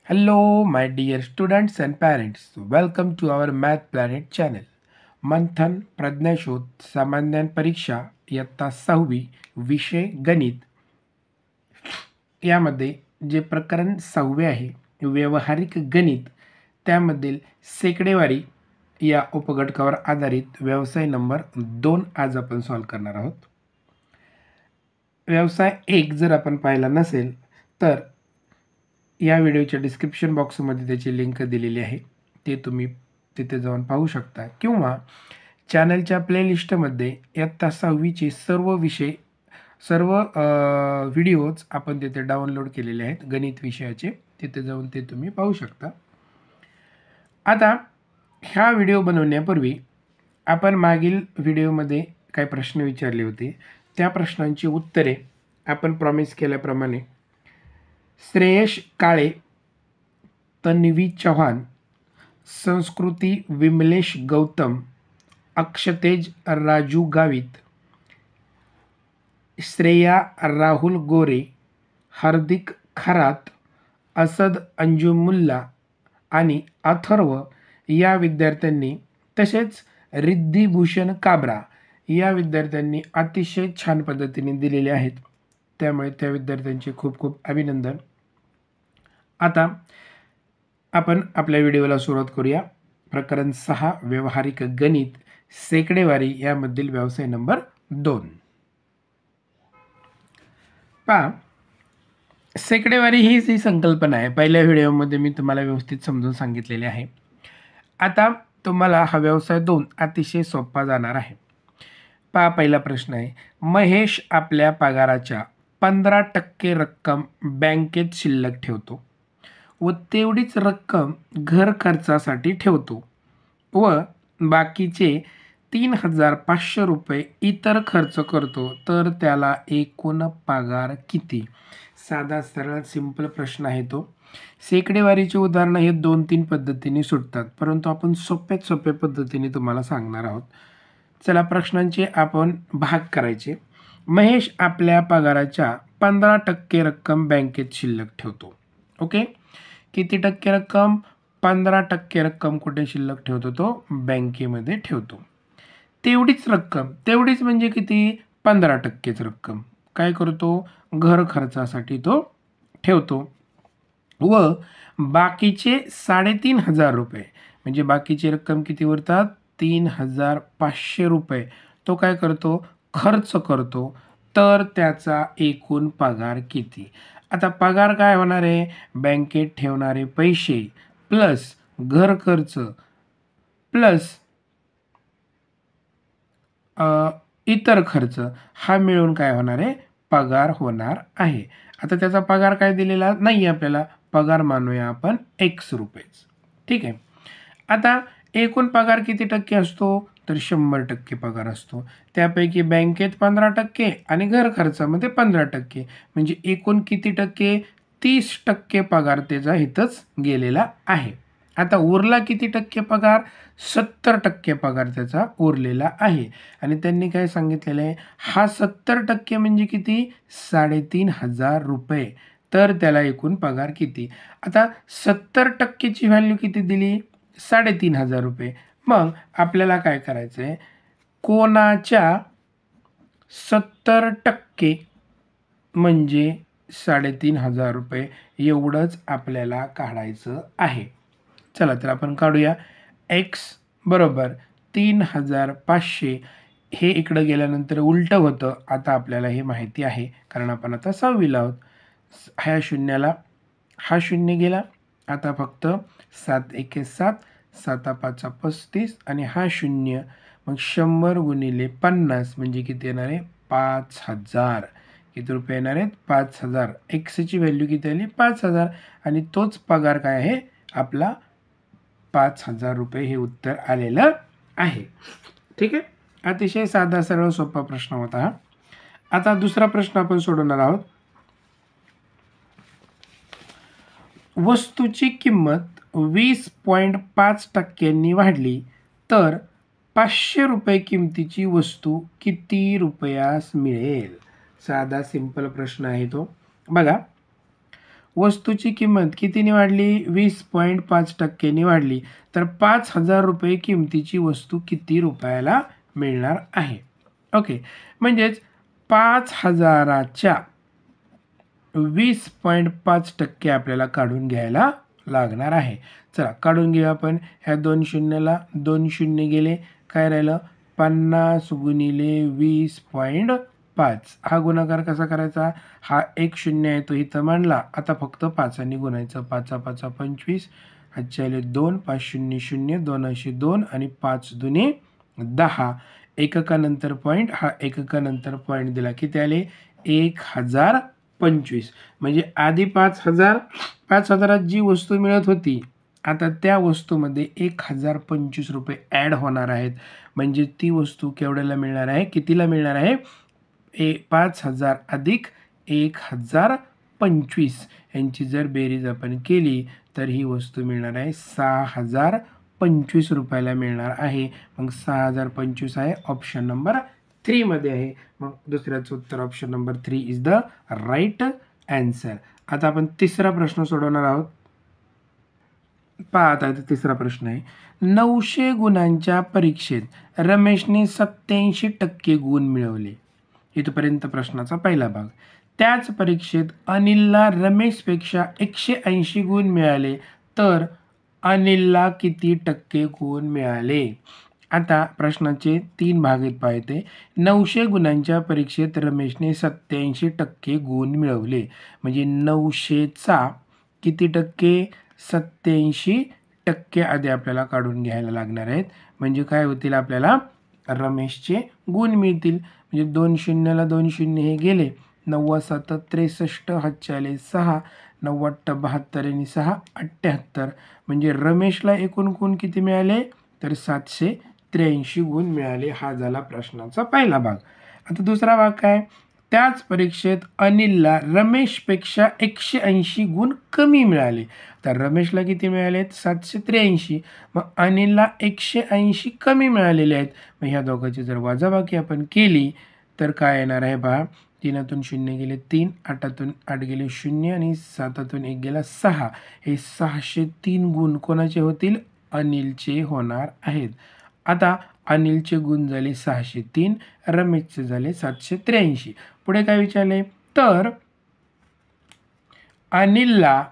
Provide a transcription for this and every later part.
Hello, my dear students and parents. Welcome to our Math Planet channel. मंथन प्रज्ञाशोध सामान्य परीक्षा इयत्ता 6वी विषय गणित यामध्ये जे प्रकरण 6वे आहे व्यावहारिक गणित त्यामधील शेकडेवारी या उपघटकावर आधारित व्यवसाय नंबर 2 आज आपण सॉल्व करणार आहोत. व्यवसाय 1 जर आपण पाहिला नसेल तर या व्हिडिओच्या डिस्क्रिप्शन बॉक्समध्ये त्याची लिंक दिलेली आहे, ते तुम्ही तिथे जाऊन पाहू शकता किंवा चॅनलच्या प्लेलिस्टमध्ये इयत्ता 6वीचे सर्व विषय सर्व व्हिडिओज आपण तिथे डाउनलोड केलेले आहेत गणित विषयाचे, तिथे जाऊन ते तुम्ही पाहू शकता. आता ह्या व्हिडिओ बनवण्यापूर्वी आपण मागील व्हिडिओमध्ये काही प्रश्न विचारले होते, त्या प्रश्नांची उत्तरे आपण प्रॉमिस केल्याप्रमाणे श्रेयश काळे, तन्वी चव्हाण, संस्कृती विमलेश गौतम, अक्षतेज राजू गावित, श्रेया राहुल गोरे, हार्दिक खरात, असद अंजुम मुल्ला आणि अथर्व या विद्यार्थ्यांनी तसेच रिद्धिभूषण काबरा या विद्यार्थ्यांनी अतिशय छान पद्धतीने दिलेले आहेत, त्यामुळे त्या विद्यार्थ्यांचे खूप खूप अभिनंदन. आता आपण आपल्या व्हिडिओला सुरुवात करूया. प्रकरण 6 व्यावहारिक गणित शेकडेवारी यामधील व्यवसाय नंबर 2. पहा, शेकडेवारी ही जी संकल्पना आहे पहिल्या व्हिडिओमध्ये मी तुम्हाला व्यवस्थित समजून सांगितलेले आहे. आता तुम्हाला हा व्यवसाय 2 अतिशय सोपा जाणार आहे. पहा, पहिला प्रश्न आहे, महेश आपल्या पगाराच्या 15% रक्कम बँकेत शिल्लक ठेवतो व तेवढीच रक्कम घर खर्चासाठी ठेवतो व बाकीचे 3,500 रुपये इतर खर्च करतो, तर त्याला एकूण पगार किती? साधा सरळ सिंपल प्रश्न आहे तो. शेकडेवारीचे उदाहरणं हे 2-3 पद्धतीने सुटतात, परंतु आपण सोप्यात सोप्या पद्धतीने तुम्हाला सांगणार आहोत. चला, प्रश्नांचे आपण भाग करायचे. महेश आपल्या पगाराच्या 15% रक्कम बँकेत शिल्लक ठेवतो. ओके, किती टक्के रक्कम? 15% रक्कम कुठे शिल्लक ठेवतो? तो बँकेमध्ये ठेवतो. तेवढीच रक्कम, तेवढीच म्हणजे किती? 15%च रक्कम काय करतो? घर खर्चासाठी तो ठेवतो व बाकीचे 3,500 रुपये म्हणजे बाकीची रक्कम किती उरतात? 3,500 रुपये तो काय करतो? खर्च करतो, तर त्याचा एकूण पगार किती? आता पगार काय होणार आहे? बँकेत ठेवणारे पैसे प्लस घर खर्च प्लस इतर खर्च हा मिळून काय होणार आहे? पगार होणार आहे. आता त्याचा पगार काय दिलेला नाही आपल्याला, पगार मानूया आपण x रुपयेच. ठीक आहे. आता एकूण पगार किती टक्के असतो? तर 100% पगार असतो. त्यापैकी बँकेत 15% आणि घर खर्चामध्ये 15%, म्हणजे एकूण किती टक्के? 30% पगार त्याचा इथंच गेलेला आहे. आता उरला किती टक्के पगार? 70% पगार त्याचा उरलेला आहे. आणि त्यांनी काय सांगितलेलं आहे? हा 70% म्हणजे किती? 3,500 रुपये, तर त्याला एकूण पगार किती? आता 70%ची व्हॅल्यू किती दिली? 3,500 रुपये. मग आपल्याला काय करायचं आहे? कोणाच्या 70% म्हणजे 3,500 रुपये एवढंच आपल्याला काढायचं आहे. चला तर आपण काढूया. x बरोबर 3,500 हे इकडं गेल्यानंतर उलटं होतं. आता आपल्याला हे माहिती आहे कारण आपण आता 6वीला आहोत. ह्या शून्याला हा शून्य गेला, आता फक्त 7 एके 7, 7 5 35 आणि हा शून्य, मग 100 गुणिले 50 म्हणजे किती येणार आहे? 5,000. किती रुपये येणार आहेत? 5,000. एक्सची व्हॅल्यू किती आली? 5,000 आणि तोच पगार काय आहे आपला? 5,000 रुपये हे उत्तर आलेलं आहे. ठीक आहे, अतिशय साधा सरळ सोपा प्रश्न होता हा. आता दुसरा प्रश्न आपण सोडवणार आहोत. वस्तूची किंमत 20.5% वाढली तर 500 रुपये किमतीची वस्तू किती रुपयास मिळेल? साधा सिंपल प्रश्न आहे तो. बघा, वस्तूची किंमत कितीने वाढली? 20.5% वाढली. तर 5,000 रुपये किमतीची वस्तू किती रुपयाला मिळणार आहे? ओके, म्हणजेच 5,000च्या 20.5% आपल्याला काढून घ्यायला लागणार आहे. चला काढून घेऊ आपण. ह्या 2 शून्याला 2 शून्य गेले, काय राहिलं? 50 गुणिले 20.5. हा गुणाकार कसा करायचा? हा 1 शून्य आहे तो इथं मांडला. आता फक्त 5 गुणायचं. 5 5 25, हातच्याले 2, 5 शून्य शून्य, 2 2 आणि 5 दुने 10. एककानंतर पॉईंट, हा एककानंतर पॉईंट दिला. किती आले? 1025. म्हणजे आधी 5,000 जी वस्तू मिळत होती, आता त्या वस्तूमध्ये 1025 रुपये ॲड होणार आहेत. म्हणजे ती वस्तू केवढ्याला मिळणार आहे? कितीला मिळणार आहे? 5,000 अधिक 1025 यांची जर बेरीज आपण केली तर ही वस्तू मिळणार आहे 6,025 रुपयाला मिळणार आहे. मग 6,025 आहे ऑप्शन नंबर 3 मध्ये आहे. मग दुसऱ्याचं उत्तर option number 3 is the right answer. आता आपण तिसरा प्रश्न सोडवणार आहोत. पहा आता तिसरा प्रश्न आहे. 900 गुणांच्या परीक्षेत रमेशने 87% गुण मिळवले. इथपर्यंत प्रश्नाचा पहिला भाग. त्याच परीक्षेत अनिलला रमेशपेक्षा 180 गुण मिळाले तर अनिलला किती टक्के गुण मिळाले? आता प्रश्नाचे 3 भाग आहेत पाहते. 900 गुणांच्या परीक्षेत रमेशने 87% गुण मिळवले. म्हणजे 900चा किती टक्के? 87% आधी आपल्याला काढून घ्यायला लागणार आहेत. म्हणजे काय होतील? आपल्याला रमेशचे गुण मिळतील. म्हणजे 2 शून्याला 2 शून्य हे गेले. 9 7 63, हातच्याले 6, 9 72 आणि 6 78. म्हणजे रमेशला एकूण गुण किती मिळाले? तर 783 गुण मिळाले. हा झाला प्रश्नाचा पहिला भाग. आता दुसरा भाग काय? त्याच परीक्षेत अनिलला रमेशपेक्षा 180 गुण कमी मिळाले. तर रमेशला किती मिळालेत? 783. मग अनिलला 180 कमी मिळालेले आहेत. मग ह्या दोघांची जर वजाबाकी आपण केली तर काय येणार आहे? पहा, 3तून 0 गेले 3, 8तून 8 गेले 0 आणि 7तून 1 गेला 6. हे 603 गुण कोणाचे होतील? अनिलचे होणार आहेत. आता अनिलचे गुण झाले 603, रमेशचे झाले 783. पुढे काय विचारले? तर अनिलला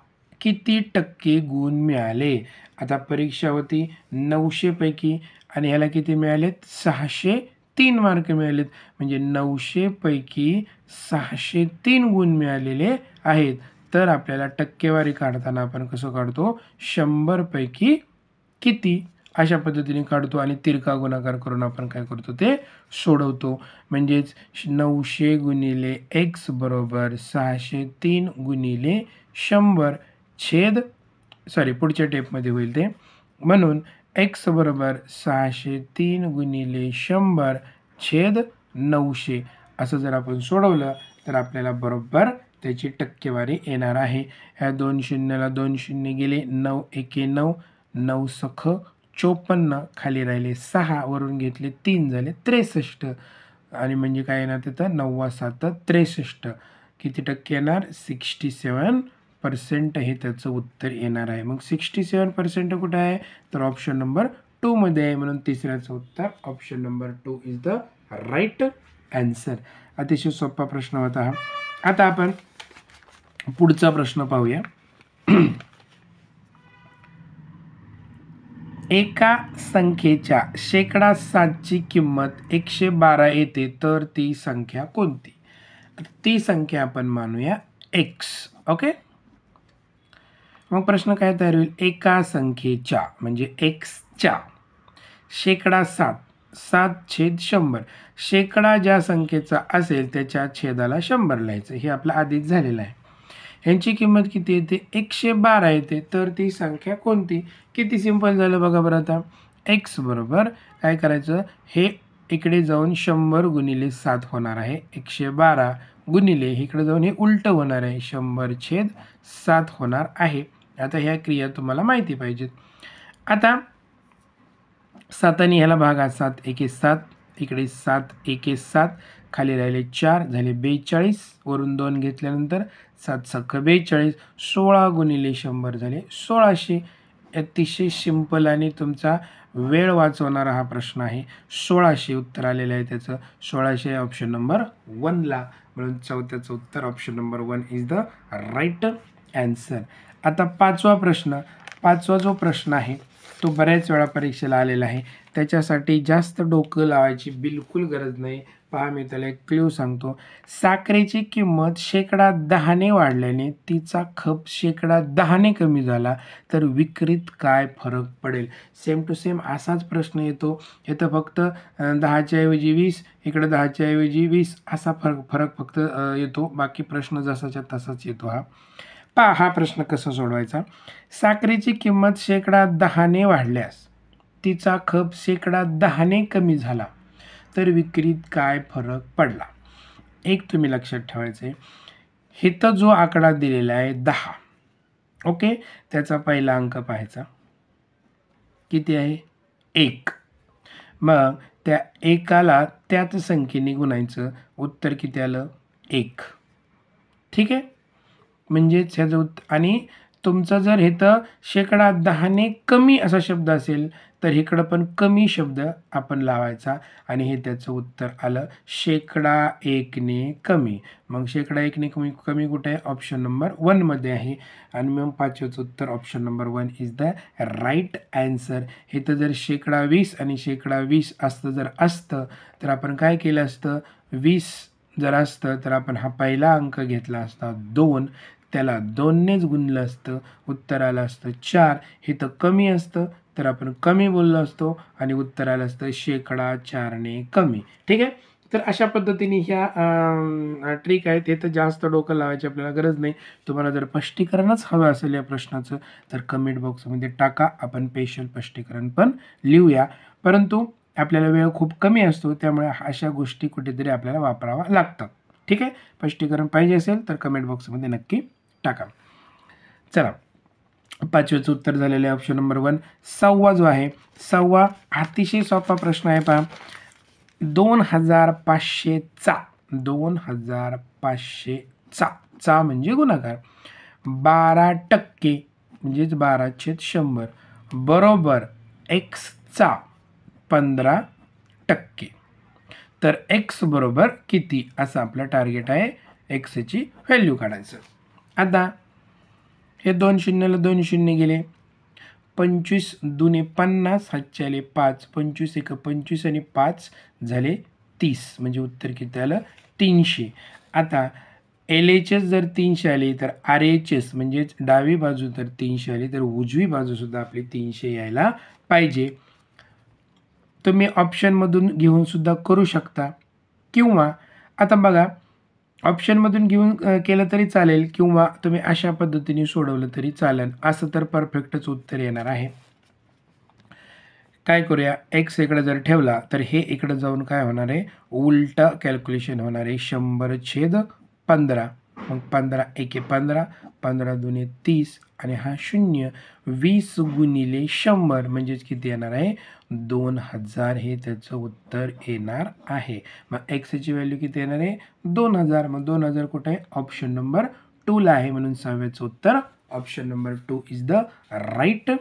किती टक्के गुण मिळाले? आता परीक्षा होती 900 पैकी आणि ह्याला किती मिळालेत? 603 मार्क मिळालेत. म्हणजे 900 पैकी 603 गुण मिळालेले आहेत. तर आपल्याला टक्केवारी काढताना आपण कसं काढतो? 100 पैकी किती अशा पद्धतीने काढतो आणि तिरका गुणाकार करून आपण काय करतो? ते सोडवतो. म्हणजेच 900 गुणिले x बरोबर 603 गुणिले 100 छेद पुढच्या टेपमध्ये होईल ते. म्हणून x बरोबर 603 गुणिले 100 छेद 900 असं जर आपण सोडवलं तर आपल्याला बरोबर त्याची टक्केवारी येणार आहे. ह्या 2 शून्याला 2 शून्य गेले. 9 1 9, 9 सख 54, खाली राहिले 6, वरून घेतले 3 झाले 63. आणि म्हणजे काय येणार तिथं? 9 7 63. किती टक्के येणार? 67% हे त्याचं उत्तर येणार आहे. मग 67% कुठे आहे? तर ऑप्शन नंबर 2 मध्ये आहे. म्हणून तिसऱ्याचं उत्तर option number 2 is the right answer. अतिशय सोपा प्रश्न होता हा. आता आपण पुढचा प्रश्न पाहूया. एका संख्येच्या 7% किंमत 112 येते तर ती संख्या कोणती? ती संख्या आपण मानूया x. ओके, मग प्रश्न काय तयार होईल? एका संख्येच्या म्हणजे xच्या 7%, 7/100. शेकडा ज्या संख्येचा असेल त्याच्या छेदाला 100 लिहायचं. हे आपलं आधीच झालेलं आहे. ह्यांची किंमत किती येते? 112 येते. तर ती संख्या कोणती? किती सिंपल झालं बघा बरं. आता x बरोबर काय करायचं? हे इकडे जाऊन 100 गुणिले 7 होणार आहे. 112 गुणिले इकडे जाऊन हे उलटं होणार आहे. 100/7 होणार आहे. आता ह्या क्रिया तुम्हाला माहिती पाहिजेत. आता 7 आणि ह्याला भागा. 7 1 7, इकडे 7 1 7, खाली राहिले 4 झाले 42, वरून 2 घेतल्यानंतर 7 सक 42, 16 गुणिले 100 झाले 1600. अतिशय सिंपल आणि तुमचा वेळ वाचवणारा हा प्रश्न आहे. 1600 उत्तर आलेलं आहे त्याचं. 1600 ऑप्शन नंबर 1ला, म्हणून चौथ्याचं उत्तर option number 1 is the right answer. आता पाचवा जो प्रश्न आहे तो बऱ्याच वेळा परीक्षेला आलेला आहे. त्याच्यासाठी जास्त डोकं लावायची बिलकुल गरज नाही. पहा, मी त्याला एक क्ल्यू सांगतो. साखरेची किंमत 10% वाढल्याने तिचा खप 10% कमी झाला तर विक्रीत काय फरक पडेल? सेम टू सेम असाच प्रश्न येतो. इथं फक्त 10च्या ऐवजी 20, इकडे 10च्या ऐवजी 20 असा फरक फक्त येतो. बाकी प्रश्न जसाच्या तसाच येतो. पहा हा प्रश्न कसा सोडवायचा. साखरेची किंमत 10% वाढल्यास तिचा खप 10% कमी झाला तर विक्रीत काय फरक पडला? एक तुम्ही लक्षात ठेवायचं आहे, इथं जो आकडा दिलेला आहे 10, ओके, त्याचा पहिला अंक पाहायचा किती आहे? 1. मग त्या एकाला त्याच संख्येने गुणायचं, उत्तर किती आलं? 1. ठीक आहे. म्हणजेच ह्याचं आणि तुमचं जर इथं 10% कमी असा शब्द असेल तर इकडं पण कमी शब्द आपण लावायचा आणि हे त्याचं उत्तर आलं 1% कमी. मग 1% कमी कुठे आहे? ऑप्शन नंबर 1मध्ये आहे. आणि मग पाचव्याचं उत्तर option number 1 is the right answer. इथं जर 20% आणि 20% असतं तर आपण काय केलं असतं? 20 जर असतं तर आपण हा पहिला अंक घेतला असता 2, त्याला 2नेच गुणलं असतं, उत्तर आलं असतं 4. हे तर कमी असतं तर आपण कमी बोललो असतो आणि उत्तर आलं असतं 4% कमी. ठीक आहे. तर अशा पद्धतीने ह्या ट्रिक आहेत. हे तर जास्त डोकं लावायची आपल्याला गरज नाही. तुम्हाला जर स्पष्टीकरणच हवं असेल या प्रश्नाचं तर कमेंट बॉक्समध्ये टाका, आपण स्पेशल स्पष्टीकरण पण लिहूया. परंतु आपल्याला वेळ खूप कमी असतो त्यामुळे अशा गोष्टी कुठेतरी आपल्याला वापरावा लागतात. ठीक आहे. स्पष्टीकरण पाहिजे असेल तर कमेंट बॉक्समध्ये नक्की टाका. चला, पाचव्याचं उत्तर झालेलं आहे ऑप्शन नंबर 1. 6वा जो आहे, 6वा अतिशय सोपा प्रश्न आहे. पहा, 2500चा 2500चा म्हणजे गुणाकार 12% म्हणजेच 12/100 बरोबर एक्सचा 15%. तर एक्स बरोबर किती असं आपलं टार्गेट आहे. एक्सची व्हॅल्यू काढायचं. आता हे 2 शून्याला 2 शून्य गेले. 25 दुने 50, हातचे आले 5, 25 एक 25 आणि 5 झाले 30, म्हणजे उत्तर किती आलं? 300. आता LHS जर 300 आली तर RHS म्हणजेच डावी बाजू तर 300 आली तर उजवी बाजूसुद्धा आपली 300 यायला पाहिजे. तुम्ही ऑप्शनमधून घेऊन सुद्धा करू शकता किंवा आता बघा ऑप्शनमधून घेऊन केलं तरी चालेल किंवा तुम्ही अशा पद्धतीने सोडवलं तरी चालेल. असं तर परफेक्टच उत्तर येणार आहे. काय करूया, एक्स इकडे जर ठेवला तर हे इकडे जाऊन काय होणार आहे? उलटं कॅल्क्युलेशन होणार आहे. 100/15. मग 15 एके 15, 15 दुने 30 आणि हा 0. 20 गुणिले 100 म्हणजेच किती येणार आहे? 2000 हे त्याचं उत्तर येणार आहे. मग एक्सची व्हॅल्यू किती येणार आहे? 2000. मग 2000 कुठे आहे? ऑप्शन नंबर 2ला आहे. म्हणून 6व्याचं उत्तर option number 2 is the right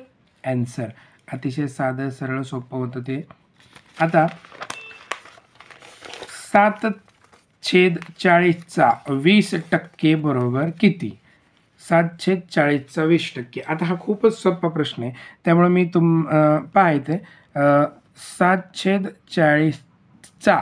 answer. अतिशय साधं सरळ सोपं होतं ते. आता 7/40चा 20% बरोबर किती? 7/40चा 20%. आता हा खूपच सोपा प्रश्न आहे त्यामुळे मी पाहते 7/40चा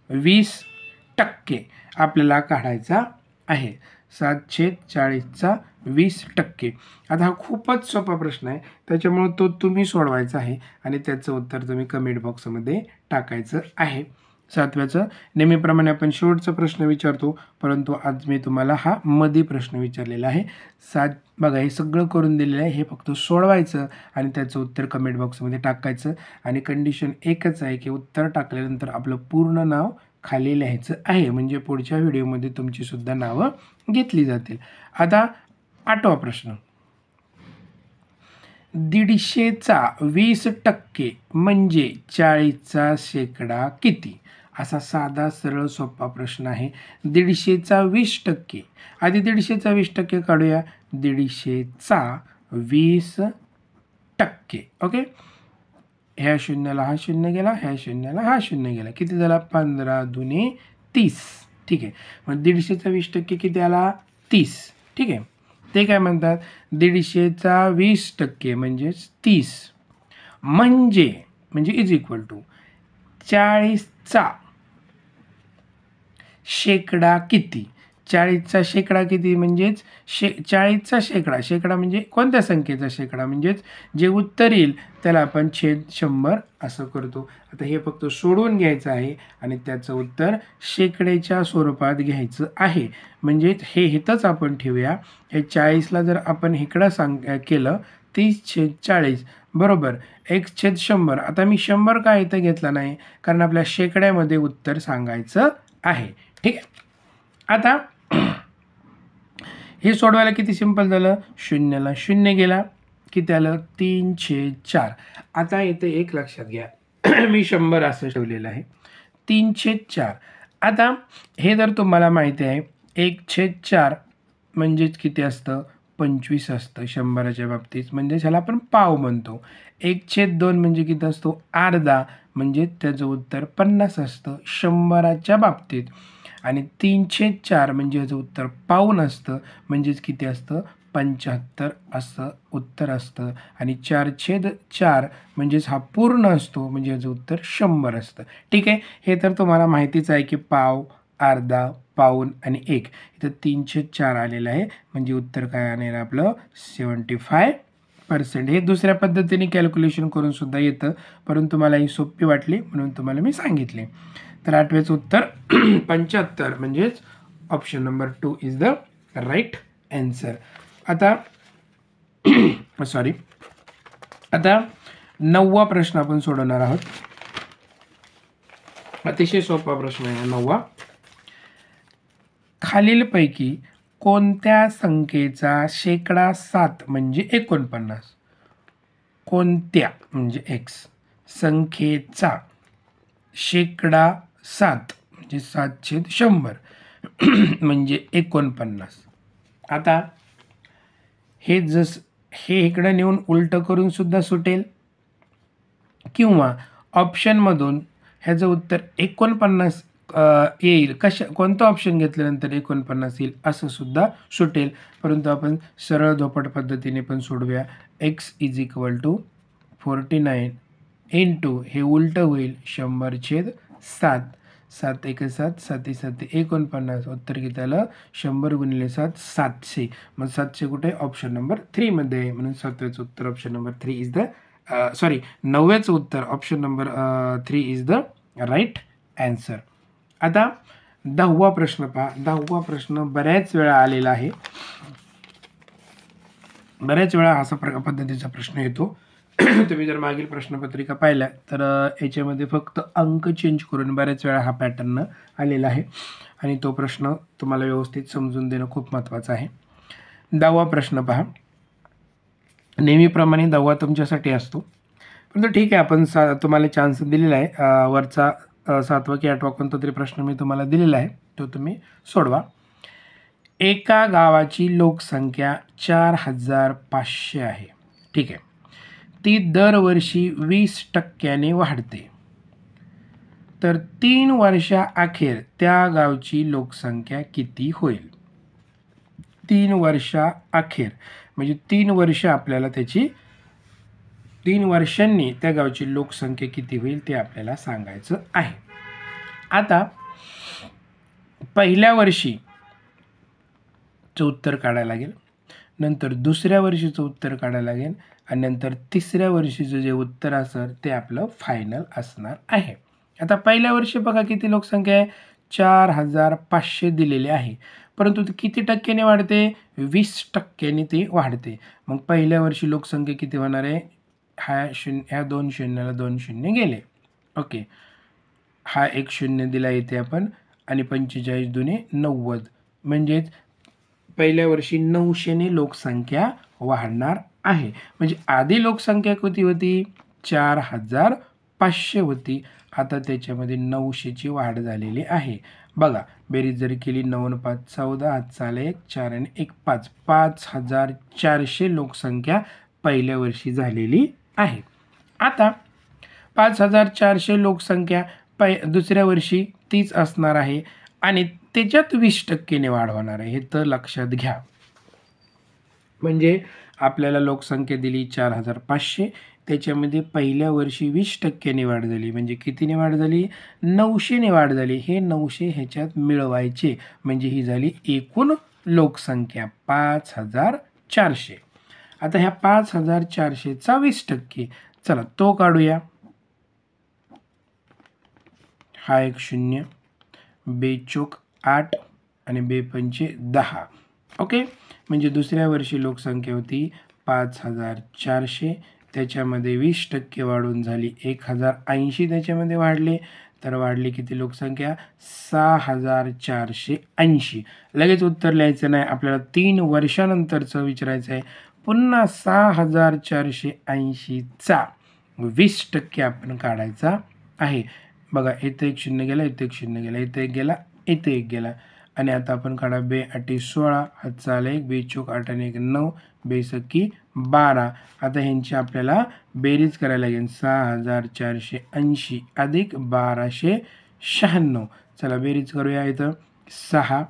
20% आपल्याला काढायचा आहे. 7/40चा 20%. आता हा खूपच सोपा प्रश्न आहे त्याच्यामुळे तो तुम्ही सोडवायचा आहे आणि त्याचं उत्तर तुम्ही कमेंट बॉक्समध्ये टाकायचं आहे. 7व्याचं नेहमीप्रमाणे आपण शेवटचा प्रश्न विचारतो परंतु आज मी तुम्हाला हा मधी प्रश्न विचारलेला आहे. बघा हे सगळं करून दिलेलं आहे. हे फक्त सोडवायचं आणि त्याचं उत्तर कमेंट बॉक्समध्ये टाकायचं आणि कंडिशन एकच आहे की उत्तर टाकल्यानंतर आपलं पूर्ण नाव खाली लिहायचं आहे म्हणजे पुढच्या व्हिडिओमध्ये तुमचीसुद्धा नावं घेतली जातील. आता 8वा प्रश्न, 150चा 20% म्हणजे 40चा शेकडा किती? असा साधा सरळ सोपा प्रश्न आहे. 150चा 20%. आधी 150चा 20% काढूया. 150चा 20%. ओके. ह्या शून्याला हा शून्य गेला, ह्या शून्याला हा शून्य गेला. किती झाला? 15 दुने 30. ठीक आहे. मग 150चा 20% किती आला? 30. ठीक आहे. ते काय म्हणतात? 150चा 20% म्हणजेच 30 म्हणजे इज इक्वल टू 40चा शेकडा किती? 40चा शेकडा किती? म्हणजेच 40चा शेकडा. शेकडा म्हणजे कोणत्या संख्येचा शेकडा? म्हणजेच जे उत्तर येईल त्याला आपण छेद 100 असं करतो. आता हे फक्त सोडवून घ्यायचं आहे आणि त्याचं उत्तर शेकड्याच्या स्वरूपात घ्यायचं आहे. म्हणजेच हे इथंच आपण ठेवूया. हे 40ला जर आपण इकडं केलं 30/40 बरोबर 1/100. आता मी 100 का इथं घेतला नाही? कारण आपल्या शेकड्यामध्ये उत्तर सांगायचं आहे. ठीक आहे. आता हे सोडवायला किती सिंपल झालं? शून्याला शून्य गेला, किती आलं? 3/4. आता इथे एक लक्षात घ्या. मी 100 असं ठेवलेलं आहे. 3/4. आता हे जर तुम्हाला माहिती आहे 1/4 म्हणजेच किती असतं? 25 असतं 100च्या बाबतीत. म्हणजे ह्याला आपण पाव म्हणतो. 1/2 म्हणजे किती असतो? अर्धा. म्हणजे त्याचं उत्तर 50 असतं 100च्या बाबतीत. आणि 3/4 म्हणजे याचं उत्तर पाऊण असतं. म्हणजेच किती असतं? 75 असं उत्तर असतं. आणि 4/4 म्हणजेच हा पूर्ण असतो. म्हणजे याचं उत्तर 100 असतं. ठीक आहे. हे तर तुम्हाला माहितीच आहे की पाव, अर्धा, पाऊण आणि 1 इथं 3/4 आलेलं आहे. म्हणजे उत्तर काय आलेलं आपलं? 75%. हे दुसऱ्या पद्धतीने कॅल्क्युलेशन करून सुद्धा येतं, परंतु मला ही सोपी वाटली म्हणून तुम्हाला मी सांगितले. तर 8वेचं उत्तर 75 म्हणजेच option number 2 is the right answer. आता आता 9वा प्रश्न आपण सोडवणार आहोत. अतिशय सोपा प्रश्न आहे 9वा. खालीलपैकी कोणत्या संख्येचा शेकडा 7 म्हणजे 49? कोणत्या म्हणजे x संख्येचा शेकडा 7 म्हणजे 7/100 म्हणजे 49. आता हे हे इकडं नेऊन उलटं करून सुद्धा सुटेल, किंवा ऑप्शनमधून ह्याचं उत्तर 49 येईल. कोणतं ऑप्शन घेतल्यानंतर 49 येईल असं सुद्धा सुटेल. परंतु आपण सरळ धोपट पद्धतीने पण सोडूया. x is equal to 49 into हे उलटं होईल 100/7. 7 1 7 7 7 49. उत्तर किती आलं? 100 गुणिले 7 700. मग 700 कुठे? ऑप्शन नंबर 3 मध्ये आहे. म्हणून 7वेचं उत्तर ऑप्शन नंबर 3 इज द 9वेचं उत्तर option number 3 is the right answer. आता 10वा प्रश्न पहा. 10वा प्रश्न बऱ्याच वेळा आलेला आहे. बऱ्याच वेळा असा पद्धतीचा प्रश्न येतो. तुम्ही जर मागील प्रश्नपत्रिका पाहिल्या तर याच्यामध्ये फक्त अंक चेंज करून बऱ्याच वेळा हा पॅटर्न आलेला आहे आणि तो प्रश्न तुम्हाला व्यवस्थित समजून देणं खूप महत्त्वाचं आहे. 10वा प्रश्न पहा. नेहमीप्रमाणे 10वा तुमच्यासाठी असतो, परंतु ठीक आहे आपण तुम्हाला चान्स दिलेला आहे. वरचा 7वा की 8वा कोणता तरी प्रश्न मी तुम्हाला दिलेला आहे, तो तुम्ही सोडवा. एका गावाची लोकसंख्या 4500 आहे. ठीक आहे. ती दरवर्षी 20% वाढते. तर 3 वर्षाअखेर त्या गावची लोकसंख्या किती होईल? 3 वर्षाअखेर म्हणजे 3 वर्ष आपल्याला त्याची 3 वर्षांनी त्या गावची लोकसंख्या किती होईल ते आपल्याला सांगायचं आहे. आता पहिल्या वर्षीचं उत्तर काढायला लागेल, नंतर दुसऱ्या वर्षीचं उत्तर काढायला लागेल आणि नंतर तिसऱ्या वर्षीचं जे उत्तर असेल ते आपलं फायनल असणार आहे. आता पहिल्या वर्षी बघा किती लोकसंख्या आहे? 4500 दिलेली आहे, परंतु ती किती टक्क्याने वाढते? 20% ती वाढते. मग पहिल्या वर्षी लोकसंख्या किती होणार आहे? ह्या 2 शून्याला 2 शून्य गेले. ओके. हा 1 शून्य दिला इथे आपण आणि 45 दुने 90 म्हणजेच पहिल्या वर्षी 900ने लोकसंख्या वाढणार आहे. म्हणजे आधी लोकसंख्या किती होती? 4000 500 होती, आता त्याच्यामध्ये 900ची वाढ झालेली आहे. बघा, बेरीज जरी केली 9 आणि 5 14, हातचा आला 1, 4 आणि 1 5, 5400 लोकसंख्या पहिल्या वर्षी झालेली आहे. आता 5400 लोकसंख्या दुसऱ्या वर्षी तीच असणार आहे आणि त्याच्यात 20% वाढ होणार आहे, हे तर लक्षात घ्या. म्हणजे आपल्याला लोकसंख्या दिली 4500, त्याच्यामध्ये पहिल्या वर्षी 20% वाढ झाली. म्हणजे कितीने वाढ झाली? 900ने वाढ झाली. हे 900 ह्याच्यात मिळवायचे, म्हणजे ही झाली एकूण लोकसंख्या 5400. आता ह्या 5400चा 20%, चला तो काढूया. हा एक 0, 2 चोक 8 आणि 2 पंचे 10. ओके, म्हणजे दुसऱ्या वर्षी लोकसंख्या होती 5400, त्याच्यामध्ये 20% वाढून झाली 1080, त्याच्यामध्ये वाढले, तर वाढली किती लोकसंख्या? 6480. लगेच उत्तर लिहायचं नाही, आपल्याला 3 वर्षानंतरचं विचारायचं आहे. पुन्हा 6480चा 20% आपण काढायचा आहे. बघा, इथे एक 0 गेला, इथे एक 0 गेला, इथे एक गेला, इथे एक गेला. आणि आता आपण काढा 2 8 16, हातचा आला 1, 2 चोक 8 आणि 1 9, 2 सकी 12. आता ह्यांची आपल्याला बेरीज करायला लागेल. 6480 अधिक 1296. चला बेरीज करूया. इथं 6,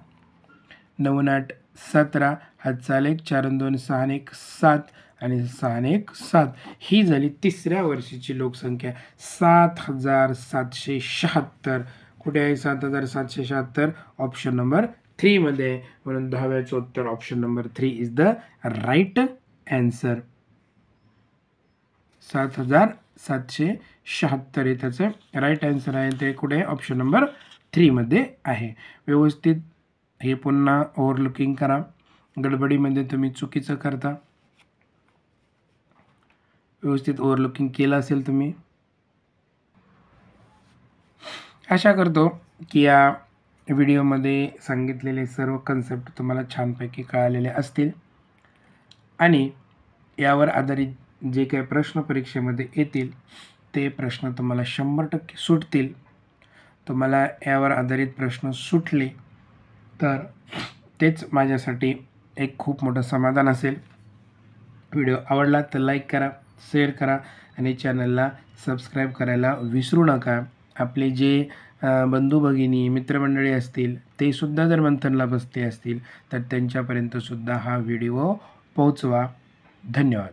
9 8 17, हातचा आला 1, 4 2 6 आणि 1 7 आणि 6 आणि 1 7. ही झाली तिसऱ्या वर्षीची लोकसंख्या 7776. कुठे आहे 7776? ऑप्शन नंबर 3 मध्ये आहे. म्हणून 10व्याचं उत्तर option number 3 is the right answer. 7776 हे त्याचं राईट ॲन्सर आहे. ते कुठे आहे? ऑप्शन नंबर 3 मध्ये आहे. व्यवस्थित हे पुन्हा ओव्हरलुकिंग करा. गडबडीमध्ये तुम्ही चुकीचं करता. व्यवस्थित ओव्हरलुकिंग केलं असेल तुम्ही. आशा करतो की या व्हिडिओमध्ये सांगितलेले सर्व कन्सेप्ट तुम्हाला छानपैकी कळालेले असतील आणि यावर आधारित जे काही प्रश्न परीक्षेमध्ये येतील ते प्रश्न तुम्हाला 100% सुटतील. तुम्हाला यावर आधारित प्रश्न सुटले तर तेच माझ्यासाठी एक खूप मोठं समाधान असेल. व्हिडिओ आवडला तर लाईक करा, शेअर करा आणि चॅनलला सबस्क्राईब करायला विसरू नका. आपले जे बंधू भगिनी मित्रमंडळी असतील ते सुद्धा जर मंथनला बसते असतील तर त्यांच्यापर्यंतसुद्धा हा व्हिडिओ पोहोचवा. धन्यवाद.